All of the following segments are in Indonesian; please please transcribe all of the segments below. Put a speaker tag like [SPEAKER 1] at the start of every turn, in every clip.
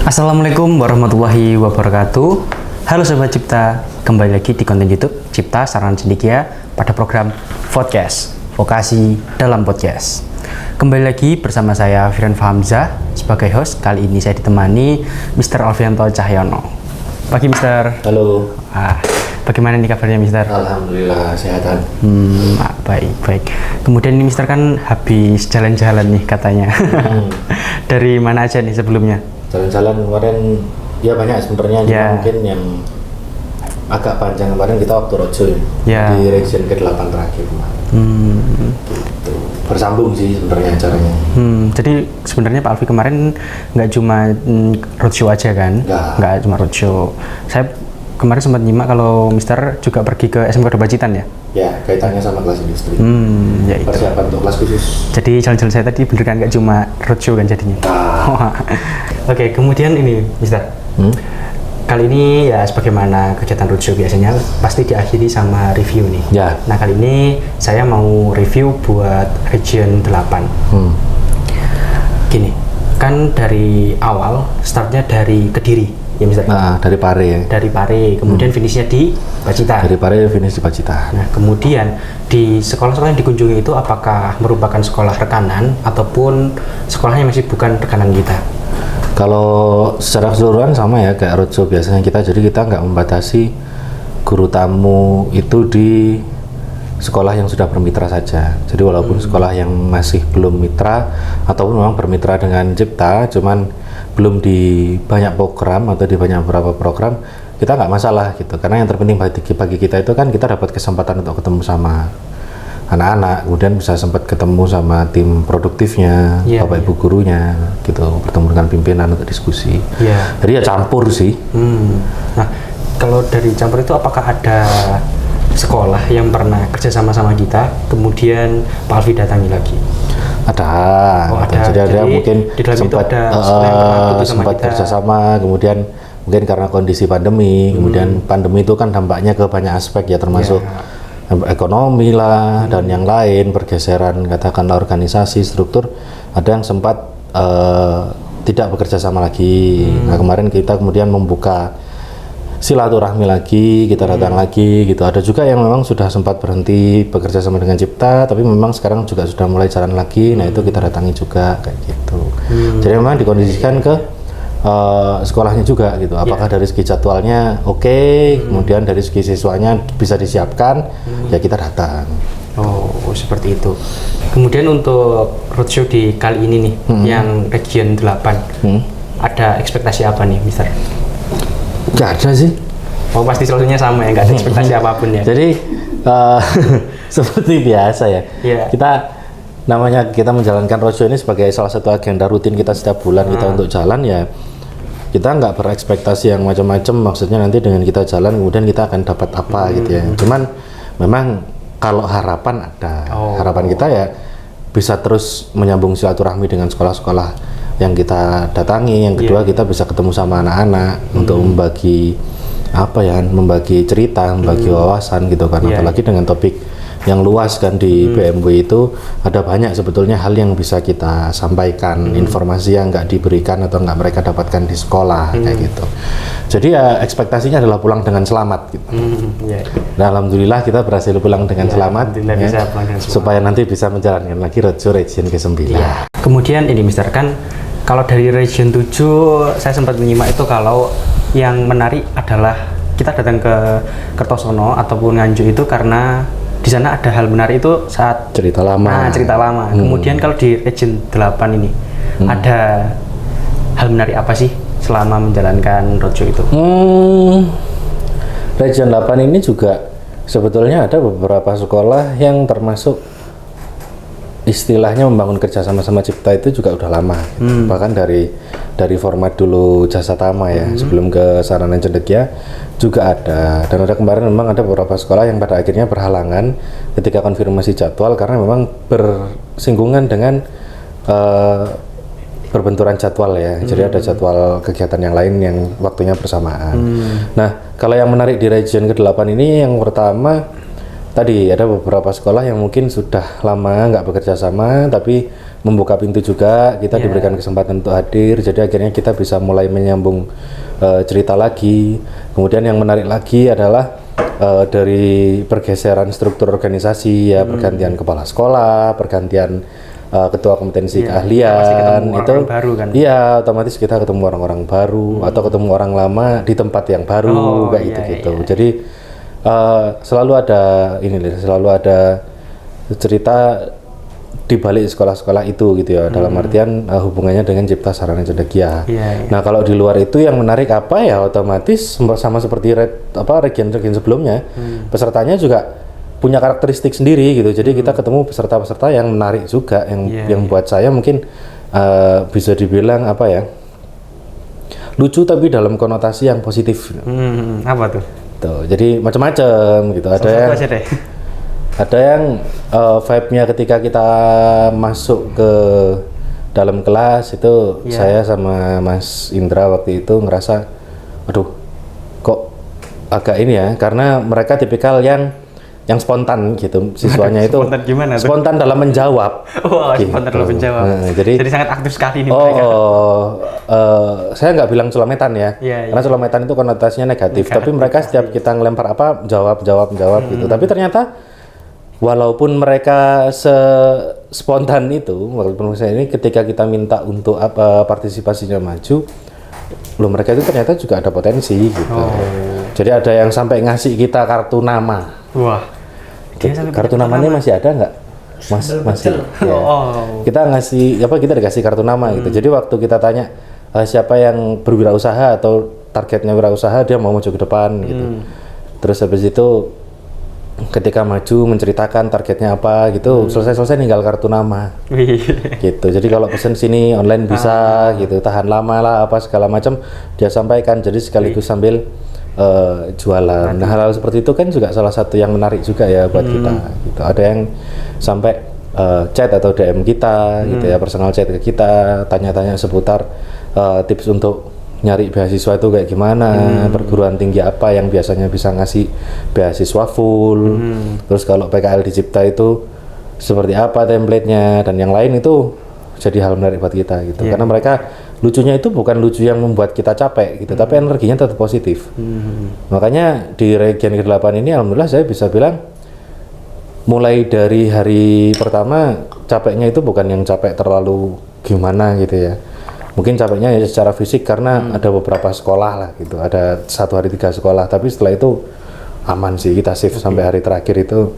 [SPEAKER 1] Assalamualaikum warahmatullahi wabarakatuh. Halo Sobat Cipta, kembali lagi di konten YouTube Cipta Saran Cendekia pada program Podcast, Vokasi dalam Podcast. Kembali lagi bersama saya Firan Fahamzah sebagai host. Kali ini saya ditemani Mr. Alfianto Cahyono. Pagi Mr.
[SPEAKER 2] Halo.
[SPEAKER 1] Bagaimana nih kabarnya Mr?
[SPEAKER 2] Alhamdulillah sehatan.
[SPEAKER 1] Baik. Kemudian ini Mr. kan habis jalan-jalan nih katanya. Dari mana aja nih sebelumnya?
[SPEAKER 2] Jalan-jalan kemarin ya banyak sebenarnya,
[SPEAKER 1] Ya.
[SPEAKER 2] mungkin yang agak panjang kemarin kita waktu roadshow
[SPEAKER 1] Ya.
[SPEAKER 2] di region ke-8 terakhir kemarin. Gitu. Bersambung sih sebenarnya acaranya.
[SPEAKER 1] Jadi sebenarnya Pak Alfi kemarin nggak cuma roadshow aja kan? Nggak cuma roadshow. Saya kemarin sempat nyimak kalau Mister juga pergi ke SMK Pacitan ya?
[SPEAKER 2] Ya, kaitannya sama kelas industri.
[SPEAKER 1] Ya itu.
[SPEAKER 2] Persiapan untuk kelas khusus.
[SPEAKER 1] Jadi jalan-jalan saya tadi bener kan nggak cuma roadshow kan jadinya? Oke, kemudian ini Mister. Kali ini ya sebagaimana kegiatan roadshow biasanya pasti diakhiri sama review nih.
[SPEAKER 2] Ya.
[SPEAKER 1] Nah kali ini saya mau review buat region 8. Gini, kan dari awal startnya dari Kediri ya Mister?
[SPEAKER 2] Nah, dari Pare ya.
[SPEAKER 1] Dari Pare, kemudian finishnya di Pacitan.
[SPEAKER 2] Dari Pare finish di Pacitan.
[SPEAKER 1] Nah kemudian di sekolah-sekolah yang dikunjungi itu apakah merupakan sekolah rekanan ataupun sekolahnya masih bukan rekanan kita?
[SPEAKER 2] Kalau secara keseluruhan sama ya kayak roadshow biasanya kita, jadi kita nggak membatasi guru tamu itu di sekolah yang sudah bermitra saja. Jadi walaupun sekolah yang masih belum mitra ataupun memang bermitra dengan Cipta, cuman belum di banyak program atau di banyak beberapa program, kita nggak masalah gitu. Karena yang terpenting bagi kita itu kan kita dapat kesempatan untuk ketemu sama anak-anak, kemudian bisa sempat ketemu sama tim produktifnya, bapak ibu gurunya, gitu, bertemu dengan pimpinan untuk diskusi. Jadi ya campur sih.
[SPEAKER 1] Nah, kalau dari campur itu apakah ada sekolah yang pernah kerja sama kita, kemudian Pak Alfi datangi lagi?
[SPEAKER 2] Ada. Jadi ada mungkin
[SPEAKER 1] di dalam
[SPEAKER 2] sempat
[SPEAKER 1] itu ada
[SPEAKER 2] sempat kerjasama, kemudian mungkin karena kondisi pandemi, kemudian pandemi itu kan dampaknya ke banyak aspek ya, termasuk ekonomi lah dan yang lain, pergeseran katakanlah organisasi, struktur, ada yang sempat tidak bekerja sama lagi. Nah kemarin kita kemudian membuka silaturahmi lagi, kita datang lagi gitu. Ada juga yang memang sudah sempat berhenti bekerja sama dengan Cipta, tapi memang sekarang juga sudah mulai jalan lagi. Nah itu kita datangi juga kayak gitu. Jadi memang dikondisikan ke sekolahnya juga gitu. Apakah dari segi jadwalnya oke, kemudian dari segi siswanya bisa disiapkan, ya kita datang.
[SPEAKER 1] Oh, seperti itu. Kemudian untuk roadshow di kali ini nih, yang region 8, ada ekspektasi apa nih, Mister?
[SPEAKER 2] Nggak ada sih.
[SPEAKER 1] Oh, pasti selalunya sama ya, nggak ada ekspektasi apapun ya?
[SPEAKER 2] Jadi, seperti biasa ya, namanya kita menjalankan roadshow ini sebagai salah satu agenda rutin kita setiap bulan kita untuk jalan ya. Kita nggak berekspektasi yang macam-macam, maksudnya nanti dengan kita jalan kemudian kita akan dapat apa gitu ya. Cuman memang kalau harapan ada, harapan kita ya bisa terus menyambung silaturahmi dengan sekolah-sekolah yang kita datangi. Yang kedua kita bisa ketemu sama anak-anak untuk membagi membagi cerita, membagi wawasan gitu kan. Apalagi dengan topik yang luas kan di BMW itu ada banyak sebetulnya hal yang bisa kita sampaikan, informasi yang nggak diberikan atau nggak mereka dapatkan di sekolah kayak gitu. Jadi ya ekspektasinya adalah pulang dengan selamat gitu. Nah, alhamdulillah kita berhasil pulang dengan selamat,
[SPEAKER 1] bisa pulang dengan selamat,
[SPEAKER 2] supaya nanti bisa menjalankan lagi roadshow region ke-9.
[SPEAKER 1] Kemudian ini Mister, kan kalau dari region 7 saya sempat menyimak itu kalau yang menarik adalah kita datang ke Kertosono ataupun Nganjuk itu karena di sana ada hal menarik itu saat
[SPEAKER 2] cerita lama.
[SPEAKER 1] Kemudian kalau di region 8 ini ada hal menarik apa sih selama menjalankan roadshow itu?
[SPEAKER 2] Region 8 ini juga sebetulnya ada beberapa sekolah yang termasuk istilahnya membangun kerja sama Cipta itu juga udah lama. Bahkan dari format dulu Jasa Tama ya, sebelum ke Sarana Cendekia juga ada. Dan ada kemarin memang ada beberapa sekolah yang pada akhirnya berhalangan ketika konfirmasi jadwal karena memang bersinggungan dengan berbenturan jadwal ya. Jadi ada jadwal kegiatan yang lain yang waktunya bersamaan. Nah, kalau yang menarik di region ke-8 ini yang pertama tadi ada beberapa sekolah yang mungkin sudah lama nggak bekerja sama, tapi membuka pintu juga, kita diberikan kesempatan untuk hadir, jadi akhirnya kita bisa mulai menyambung cerita lagi. Kemudian yang menarik lagi adalah dari pergeseran struktur organisasi ya, pergantian kepala sekolah, pergantian ketua kompetensi keahlian itu
[SPEAKER 1] baru, kan?
[SPEAKER 2] Iya, otomatis kita ketemu orang-orang baru atau ketemu orang lama di tempat yang baru kayak gitu. Jadi selalu ada cerita di balik sekolah-sekolah itu gitu ya, dalam artian hubungannya dengan Cipta Sarana Cendekia. Nah, kalau di luar itu yang menarik apa ya, otomatis sama seperti region-region sebelumnya, pesertanya juga punya karakteristik sendiri gitu. Jadi kita ketemu peserta-peserta yang menarik juga, yang buat saya mungkin bisa dibilang apa ya, lucu tapi dalam konotasi yang positif.
[SPEAKER 1] Apa tuh?
[SPEAKER 2] Tuh, jadi macam-macam gitu. Ada yang vibe-nya ketika kita masuk ke dalam kelas itu, saya sama Mas Indra waktu itu ngerasa, aduh, kok agak ini ya, karena mereka tipikal yang spontan gitu, siswanya itu
[SPEAKER 1] spontan gimana tuh?
[SPEAKER 2] Spontan dalam menjawab.
[SPEAKER 1] Gitu. Spontan dalam menjawab.
[SPEAKER 2] Nah, jadi
[SPEAKER 1] sangat aktif sekali nih mereka.
[SPEAKER 2] Saya nggak bilang culometan ya, karena culometan itu konotasinya negatif. Tapi mereka setiap kita ngelempar apa, jawab gitu. Tapi ternyata walaupun mereka spontan itu, walaupun misalnya ini ketika kita minta untuk partisipasinya maju, mereka itu ternyata juga ada potensi gitu. Jadi ada yang sampai ngasih kita kartu nama.
[SPEAKER 1] Wah.
[SPEAKER 2] Kartu namanya masih ada nggak? Masih. Ya. Kita kita dikasih kartu nama gitu. Jadi waktu kita tanya siapa yang berwirausaha atau targetnya wirausaha, dia mau maju ke depan gitu. Terus habis itu ketika maju menceritakan targetnya apa gitu, selesai tinggal kartu nama gitu. Jadi kalau pesen sini online bisa gitu, tahan lama lah apa segala macam dia sampaikan, jadi sekaligus sambil jualan. Nah, hal-hal seperti itu kan juga salah satu yang menarik juga ya buat kita gitu. Ada yang sampai chat atau DM kita gitu ya, personal chat ke kita, tanya-tanya seputar tips untuk nyari beasiswa itu kayak gimana, perguruan tinggi apa yang biasanya bisa ngasih beasiswa full, terus kalau PKL di Cipta itu seperti apa template-nya, dan yang lain itu jadi hal menarik buat kita gitu. Karena mereka lucunya itu bukan lucu yang membuat kita capek gitu, tapi energinya tetap positif. Makanya di region ke-8 ini alhamdulillah saya bisa bilang mulai dari hari pertama capeknya itu bukan yang capek terlalu gimana gitu ya. Mungkin capeknya ya secara fisik karena ada beberapa sekolah lah gitu, ada 1 hari 3 sekolah, tapi setelah itu aman sih, kita shift sampai hari terakhir itu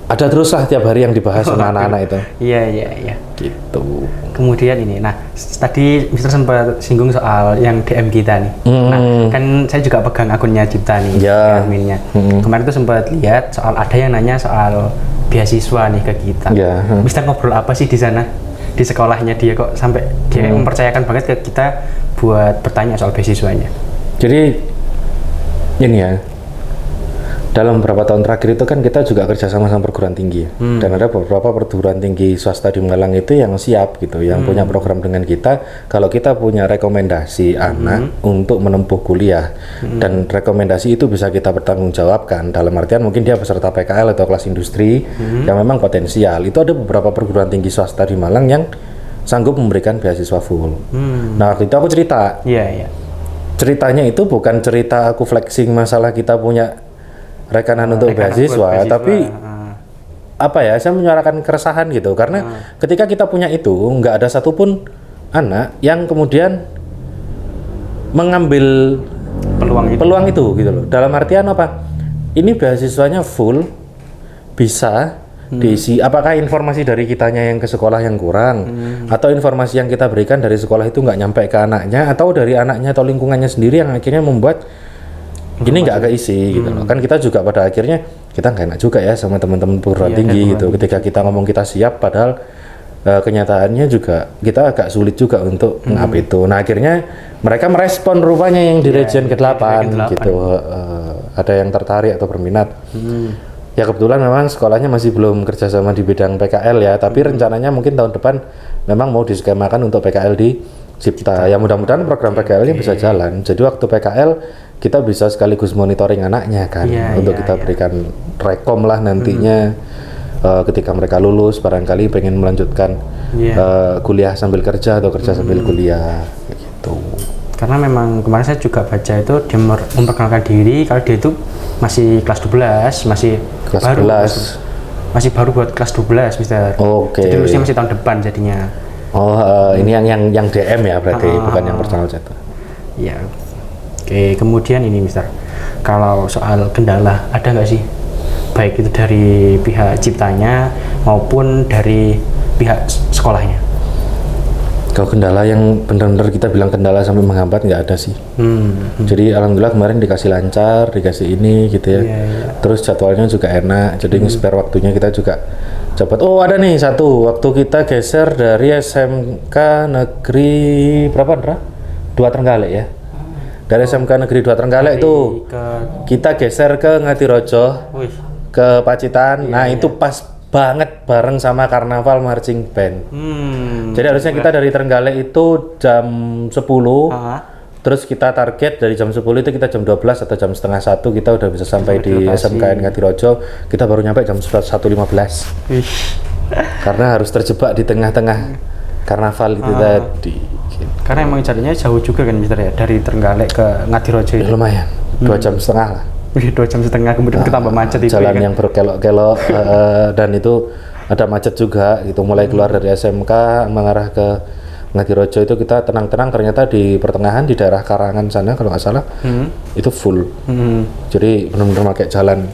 [SPEAKER 2] ada terus lah tiap hari yang dibahas sama anak-anak itu.
[SPEAKER 1] Iya.
[SPEAKER 2] Gitu.
[SPEAKER 1] Kemudian ini, nah tadi Mister sempat singgung soal yang DM kita nih. Nah, kan saya juga pegang akunnya Cipta nih, adminnya. Kemarin tuh sempat lihat soal ada yang nanya soal beasiswa nih ke kita. Mister ngobrol apa sih di sana? Di sekolahnya dia kok sampai dia mempercayakan banget ke kita buat bertanya soal beasiswanya. Jadi
[SPEAKER 2] ini ya, dalam beberapa tahun terakhir itu kan kita juga kerja sama perguruan tinggi dan ada beberapa perguruan tinggi swasta di Malang itu yang siap gitu, yang punya program dengan kita. Kalau kita punya rekomendasi anak untuk menempuh kuliah dan rekomendasi itu bisa kita bertanggungjawabkan, dalam artian mungkin dia peserta PKL atau kelas industri yang memang potensial, itu ada beberapa perguruan tinggi swasta di Malang yang sanggup memberikan beasiswa full. Nah, waktu itu aku cerita. Ceritanya itu bukan cerita aku flexing masalah kita punya rekanan untuk beasiswa, tapi apa ya, saya menyuarakan keresahan gitu, karena ketika kita punya itu nggak ada satupun anak yang kemudian mengambil peluang itu gitu loh. Dalam artian apa? Ini beasiswanya full, bisa diisi. Apakah informasi dari kitanya yang ke sekolah yang kurang, atau informasi yang kita berikan dari sekolah itu nggak nyampe ke anaknya, atau dari anaknya atau lingkungannya sendiri yang akhirnya membuat ini nggak keisi gitu loh. Kan kita juga pada akhirnya kita nggak enak juga ya sama teman-teman perguruan tinggi gitu, ketika kita ngomong kita siap padahal kenyataannya juga kita agak sulit juga untuk mengap itu. Nah, akhirnya mereka merespon rupanya yang di region ke-8 gitu, ada yang tertarik atau berminat. Ya kebetulan memang sekolahnya masih belum kerjasama di bidang PKL ya, tapi rencananya mungkin tahun depan memang mau diskemakan untuk PKL di Cipta. Ya mudah-mudahan program PKL-nya bisa jalan. Jadi waktu PKL kita bisa sekaligus monitoring anaknya kan, untuk kita berikan rekom lah nantinya ketika mereka lulus barangkali pengen melanjutkan kuliah sambil kerja atau kerja sambil kuliah kayak gitu.
[SPEAKER 1] Karena memang kemarin saya juga baca itu dia memperkenalkan diri kalau dia itu masih kelas 12, masih
[SPEAKER 2] kelas
[SPEAKER 1] baru
[SPEAKER 2] 11.
[SPEAKER 1] masih baru buat kelas 12, Mister.
[SPEAKER 2] Oke.
[SPEAKER 1] Jadi lulusnya masih tahun depan jadinya.
[SPEAKER 2] Ini yang DM ya berarti, bukan yang personal chat.
[SPEAKER 1] Iya. Oke, kemudian ini Mister. Kalau soal kendala ada nggak sih? Baik itu dari pihak ciptanya maupun dari pihak sekolahnya.
[SPEAKER 2] Kalau kendala yang benar-benar kita bilang kendala sampai menghambat nggak ada sih. Jadi alhamdulillah kemarin dikasih lancar, dikasih ini gitu ya. Terus jadwalnya juga enak, jadi nge-spare waktunya kita juga cepat. Oh ada nih satu, waktu kita geser dari SMK Negeri berapa Ndra? 2 Trenggalek ya. Dari SMK Negeri 2 Trenggalek itu kita geser ke Ngadirojo, ke Pacitan. Nah itu pas banget bareng sama Karnaval Marching Band. Jadi harusnya kita dari Trenggalek itu jam 10. Terus kita target dari jam 10 itu kita jam 12 atau jam setengah 1 kita udah bisa sampai di SMKN Ngadirojo. Kita baru nyampe jam 1.15. Karena harus terjebak di tengah-tengah karnaval itu tadi.
[SPEAKER 1] Karena emang jalannya jauh juga kan Mister ya, dari Trenggalek ke Ngadirojo itu.
[SPEAKER 2] Lumayan, 2 jam setengah lah.
[SPEAKER 1] 2 jam setengah, kemudian ketambah macet itu.
[SPEAKER 2] Jalan
[SPEAKER 1] kan?
[SPEAKER 2] yang berkelok-kelok dan itu ada macet juga gitu. Mulai keluar dari SMK mengarah ke Ngadirojo itu kita tenang-tenang, ternyata di pertengahan di daerah Karangan sana kalau nggak salah itu full. Jadi benar-benar pakai jalan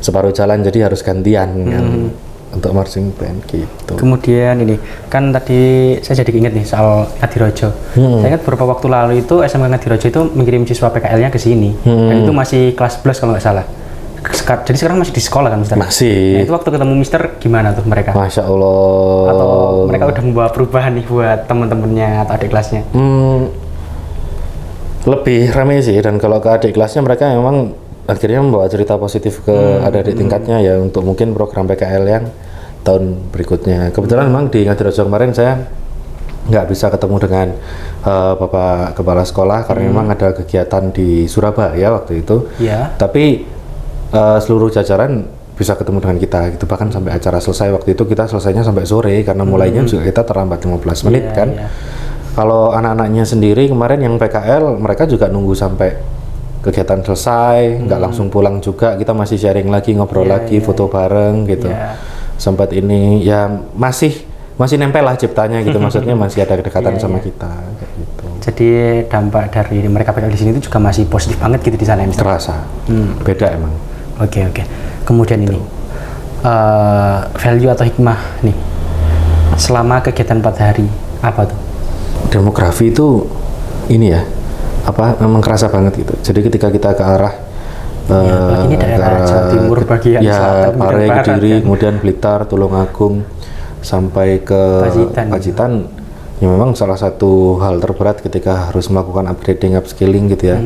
[SPEAKER 2] separuh jalan, jadi harus gantian kan, untuk marching band gitu.
[SPEAKER 1] Kemudian ini kan tadi saya jadi ingat nih soal Ngadirojo. Saya ingat beberapa waktu lalu itu SMK Ngadirojo itu mengirim siswa PKL-nya ke sini dan itu masih kelas 11 kalau nggak salah. Jadi sekarang masih di sekolah kan Mister?
[SPEAKER 2] Masih.
[SPEAKER 1] Nah, itu waktu ketemu Mister gimana tuh mereka?
[SPEAKER 2] Masya Allah.
[SPEAKER 1] Atau mereka udah membawa perubahan nih buat teman-temannya atau adik kelasnya?
[SPEAKER 2] Lebih ramai sih, dan kalau ke adik kelasnya mereka memang akhirnya membawa cerita positif ke adik-adik tingkatnya ya untuk mungkin program PKL yang tahun berikutnya. Kebetulan memang di Ngadirojo kemarin saya nggak bisa ketemu dengan Bapak Kepala Sekolah karena memang ada kegiatan di Surabaya waktu itu. Tapi seluruh jajaran bisa ketemu dengan kita gitu, bahkan sampai acara selesai. Waktu itu kita selesainya sampai sore karena mulainya juga kita terlambat 15 menit kan. Kalau anak-anaknya sendiri kemarin yang PKL mereka juga nunggu sampai kegiatan selesai, nggak langsung pulang juga. Kita masih sharing lagi, ngobrol lagi, foto bareng gitu. Sempat ini ya masih nempel lah ciptanya gitu. Maksudnya masih ada kedekatan sama kita kayak gitu.
[SPEAKER 1] Jadi dampak dari mereka PKL di sini itu juga masih positif banget gitu di sana ya Mister?
[SPEAKER 2] Terasa. Beda emang.
[SPEAKER 1] Oke. Kemudian ini value atau hikmah nih selama kegiatan 4 hari apa tuh?
[SPEAKER 2] Demografi itu ini ya, memang kerasa banget gitu. Jadi ketika kita ke arah
[SPEAKER 1] ini daerah Jawa Timur bagian selatan,
[SPEAKER 2] Pare, Kediri, kemudian Blitar, Tulungagung sampai ke Pacitan, ya memang salah satu hal terberat ketika harus melakukan upgrading, upskilling gitu ya.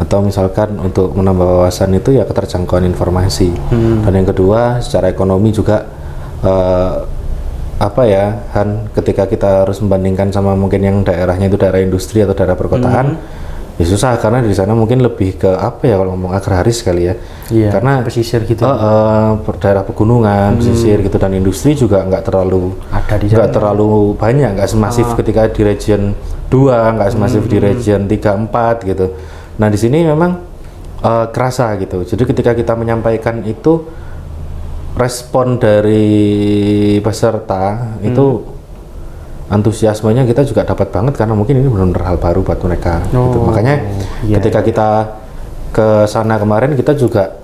[SPEAKER 2] Atau misalkan untuk menambah wawasan itu ya keterjangkauan informasi. Dan yang kedua secara ekonomi juga ketika kita harus membandingkan sama mungkin yang daerahnya itu daerah industri atau daerah perkotaan, ya susah karena di sana mungkin lebih ke kalau ngomong agraris kali ya. Karena
[SPEAKER 1] pesisir gitu.
[SPEAKER 2] Daerah pegunungan, pesisir gitu, dan industri juga nggak terlalu banyak, nggak semasif ketika di region 2, nggak semasif di region 3, 4 gitu. Nah di sini memang kerasa gitu. Jadi ketika kita menyampaikan itu, respon dari peserta itu antusiasmenya kita juga dapat banget karena mungkin ini benar-benar hal baru buat mereka. Gitu. Makanya ketika kita ke sana kemarin kita juga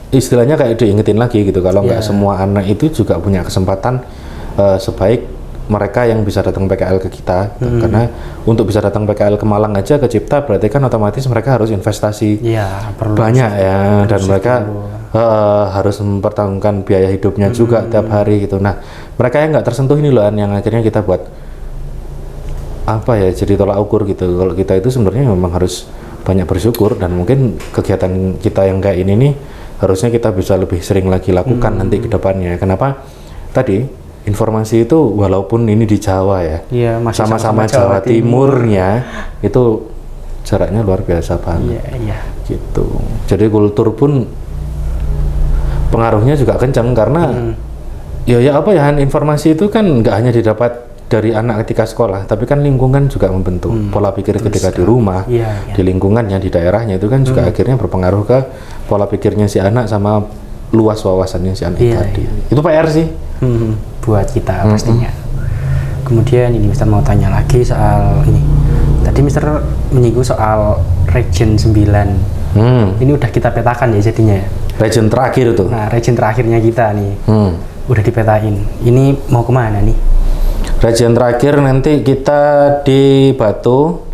[SPEAKER 2] istilahnya kayak diingetin lagi gitu, kalau nggak semua anak itu juga punya kesempatan sebaik mereka yang bisa datang PKL ke kita. Karena untuk bisa datang PKL ke Malang aja ke Cipta berarti kan otomatis mereka harus investasi banyak ya, dan mereka harus mempertanggungan biaya hidupnya juga tiap hari gitu. Nah mereka yang nggak tersentuh ini loh yang akhirnya kita buat jadi tolak ukur gitu. Kalau kita itu sebenarnya memang harus banyak bersyukur, dan mungkin kegiatan kita yang kayak ini nih harusnya kita bisa lebih sering lagi lakukan nanti ke depannya. Kenapa? Tadi informasi itu walaupun ini di Jawa ya, sama-sama Jawa Timurnya itu jaraknya luar biasa banget. Gitu. Jadi kultur pun pengaruhnya juga kencang karena ya apa ya, informasi itu kan nggak hanya didapat dari anak ketika sekolah, tapi kan lingkungan juga membentuk pola pikir ketika di rumah, di lingkungannya, di daerahnya itu kan juga akhirnya berpengaruh ke pola pikirnya si anak sama luas wawasannya si anak tadi. Itu PR sih
[SPEAKER 1] buat kita pastinya. Kemudian ini Mister mau tanya lagi soal ini. Tadi Mister menyinggung soal region 9. Ini udah kita petakan ya jadinya.
[SPEAKER 2] Region terakhir itu.
[SPEAKER 1] Nah, region terakhirnya kita nih. Udah dipetain. Ini mau kemana nih?
[SPEAKER 2] Region terakhir nanti kita di Batu,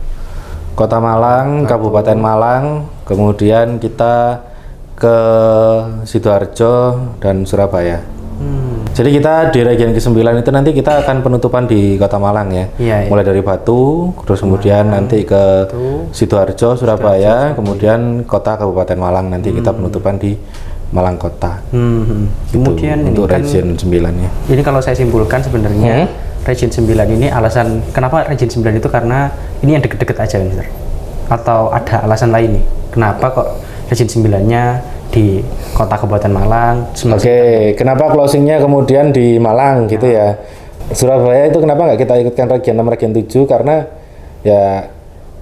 [SPEAKER 2] Kota Malang, Kabupaten Malang, kemudian kita ke Sidoarjo dan Surabaya. Jadi kita di region ke-9 itu nanti kita akan penutupan di Kota Malang ya. Mulai dari Batu, terus kemudian nanti ke Sidoarjo, Surabaya, kemudian kota Kabupaten Malang, nanti kita penutupan di Malang Kota.
[SPEAKER 1] Kemudian
[SPEAKER 2] untuk
[SPEAKER 1] kan,
[SPEAKER 2] region 9 ya.
[SPEAKER 1] Ini kalau saya simpulkan sebenarnya region 9 ini alasan kenapa region 9 itu karena ini yang deket-deket aja Mister. Atau ada alasan lain nih. Kenapa kok region 9-nya di kota Kabupaten Malang?
[SPEAKER 2] Oke, kenapa closingnya kemudian di Malang gitu ya? Surabaya itu kenapa nggak kita ikutkan region 6, region 7? Karena ya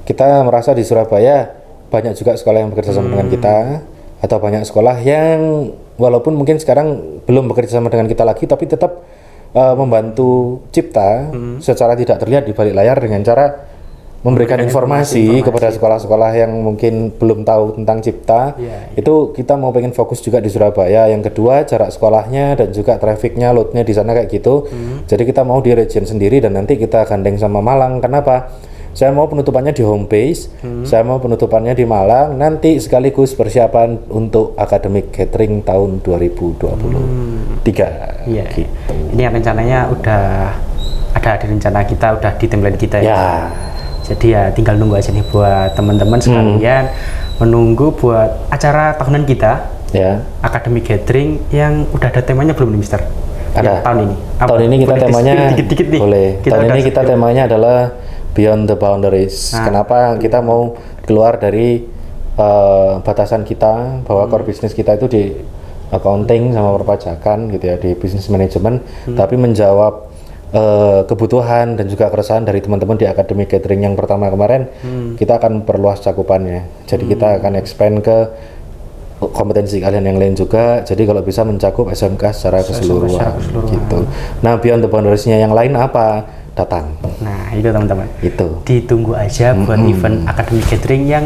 [SPEAKER 2] kita merasa di Surabaya banyak juga sekolah yang bekerja sama dengan kita, atau banyak sekolah yang walaupun mungkin sekarang belum bekerja sama dengan kita lagi, tapi tetap membantu Cipta secara tidak terlihat di balik layar dengan cara memberikan informasi kepada sekolah-sekolah yang mungkin belum tahu tentang Cipta. Itu kita mau pengen fokus juga di Surabaya. Yang kedua, jarak sekolahnya dan juga trafficnya, loadnya di sana kayak gitu. Jadi kita mau di region sendiri dan nanti kita gandeng sama Malang. Kenapa? Saya mau penutupannya di home base, saya mau penutupannya di Malang, nanti sekaligus persiapan untuk akademik catering tahun 2023.
[SPEAKER 1] Gitu. Ini rencananya udah ada di rencana kita, udah di template kita ya. Jadi ya tinggal nunggu aja nih buat teman-teman sekalian menunggu buat acara tahunan kita, akademik catering yang udah ada temanya belum nih Mister?
[SPEAKER 2] Ada.
[SPEAKER 1] Tahun ini.
[SPEAKER 2] Tahun ini kita temanya
[SPEAKER 1] dikit-dikit nih.
[SPEAKER 2] Boleh. Tahun ini kita temanya adalah Beyond the Boundaries. Kenapa kita mau keluar dari batasan kita bahwa core bisnis kita itu di accounting sama perpajakan gitu ya, di business management, tapi menjawab kebutuhan dan juga keresahan dari teman-teman di akademik catering yang pertama kemarin. Kita akan perluas cakupannya. Jadi kita akan expand ke kompetensi kalian yang lain juga. Jadi kalau bisa mencakup SMK secara keseluruhan gitu. Nah, Beyond the Boundaries-nya yang lain apa? Datang.
[SPEAKER 1] Nah, itu teman-teman.
[SPEAKER 2] Itu.
[SPEAKER 1] Ditunggu aja buat event akademik catering yang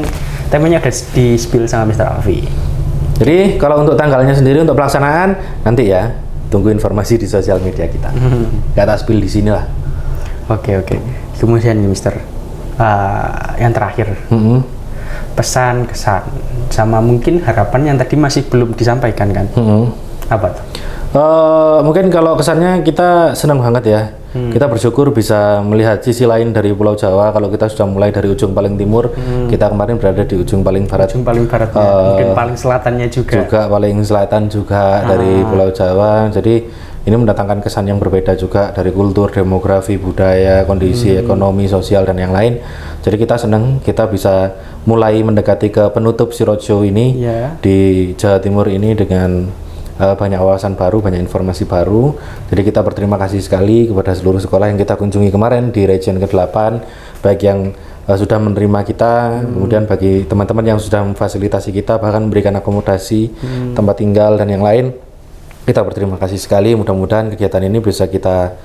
[SPEAKER 1] temanya udah di-spill sama Mr. Alfi.
[SPEAKER 2] Jadi kalau untuk tanggalnya sendiri untuk pelaksanaan nanti ya, tunggu informasi di sosial media kita. Gak tak spill di sini lah.
[SPEAKER 1] Oke. Kemudian ini Mister, yang terakhir, pesan, kesan, sama mungkin harapan yang tadi masih belum disampaikan kan? Apa tuh?
[SPEAKER 2] Mungkin kalau kesannya kita senang banget ya. Kita bersyukur bisa melihat sisi lain dari Pulau Jawa. Kalau kita sudah mulai dari ujung paling timur, kita kemarin berada di ujung paling barat.
[SPEAKER 1] Ujung paling baratnya, mungkin paling selatannya juga.
[SPEAKER 2] Juga paling selatan juga dari Pulau Jawa. Jadi ini mendatangkan kesan yang berbeda juga dari kultur, demografi, budaya, kondisi ekonomi, sosial dan yang lain. Jadi kita senang kita bisa mulai mendekati ke penutup si roadshow ini di Jawa Timur ini dengan banyak wawasan baru, banyak informasi baru. Jadi kita berterima kasih sekali kepada seluruh sekolah yang kita kunjungi kemarin di region ke-8, baik yang sudah menerima kita, kemudian bagi teman-teman yang sudah memfasilitasi kita, bahkan memberikan akomodasi, tempat tinggal dan yang lain. Kita berterima kasih sekali. Mudah-mudahan kegiatan ini bisa kita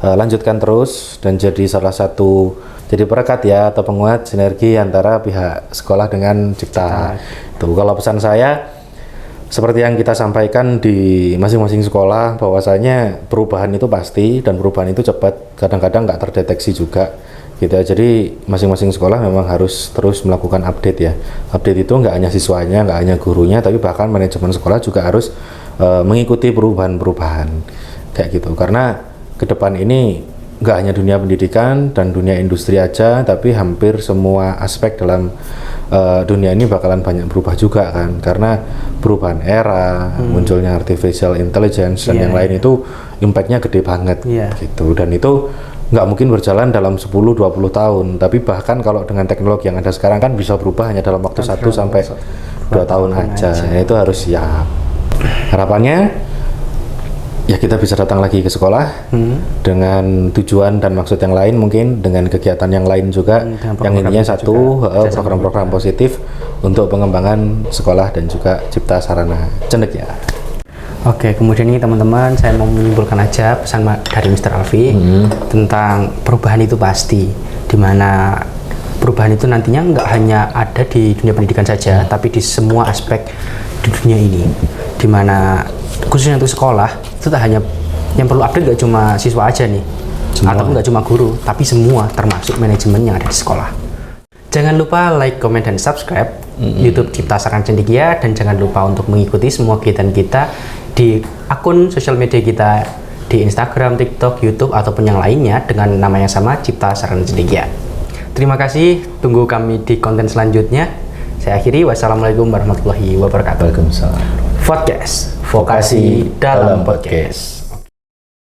[SPEAKER 2] lanjutkan terus dan jadi salah satu perekat ya, atau penguat sinergi antara pihak sekolah dengan Cipta. Tuh, kalau pesan saya seperti yang kita sampaikan di masing-masing sekolah, bahwasanya perubahan itu pasti dan perubahan itu cepat, kadang-kadang nggak terdeteksi juga gitu ya. Jadi masing-masing sekolah memang harus terus melakukan update ya. Update itu nggak hanya siswanya, nggak hanya gurunya, tapi bahkan manajemen sekolah juga harus mengikuti perubahan-perubahan kayak gitu. Karena ke depan ini nggak hanya dunia pendidikan dan dunia industri aja, tapi hampir semua aspek dalam dunia ini bakalan banyak berubah juga kan, karena perubahan era, munculnya artificial intelligence dan yang lain itu impactnya gede banget gitu. Dan itu nggak mungkin berjalan dalam 10-20 tahun, tapi bahkan kalau dengan teknologi yang ada sekarang kan bisa berubah hanya dalam waktu 1 sampai 2 tahun aja. Itu harus siap. Harapannya ya kita bisa datang lagi ke sekolah dengan tujuan dan maksud yang lain, mungkin dengan kegiatan yang lain juga, yang intinya satu program-program positif untuk pengembangan sekolah dan juga Cipta Sarana Cendekia.
[SPEAKER 1] Oke, kemudian ini teman-teman, saya mau menyimpulkan aja pesan dari Mr. Alfi tentang perubahan itu pasti, dimana perubahan itu nantinya nggak hanya ada di dunia pendidikan saja, tapi di semua aspek di dunia ini, dimana khususnya untuk sekolah itu tak hanya yang perlu update nggak cuma siswa aja nih, atau nggak cuma guru, tapi semua termasuk manajemen yang ada di sekolah. Jangan lupa like, comment, dan subscribe YouTube Cipta Sarana Cendekia, dan jangan lupa untuk mengikuti semua kegiatan kita di akun sosial media kita di Instagram, TikTok, YouTube, ataupun yang lainnya dengan nama yang sama, Cipta Sarana Cendekia. Terima kasih, tunggu kami di konten selanjutnya. Saya akhiri, wassalamualaikum warahmatullahi wabarakatuh.
[SPEAKER 2] Waalaikumsalam.
[SPEAKER 1] Podcast, vokasi dalam podcast.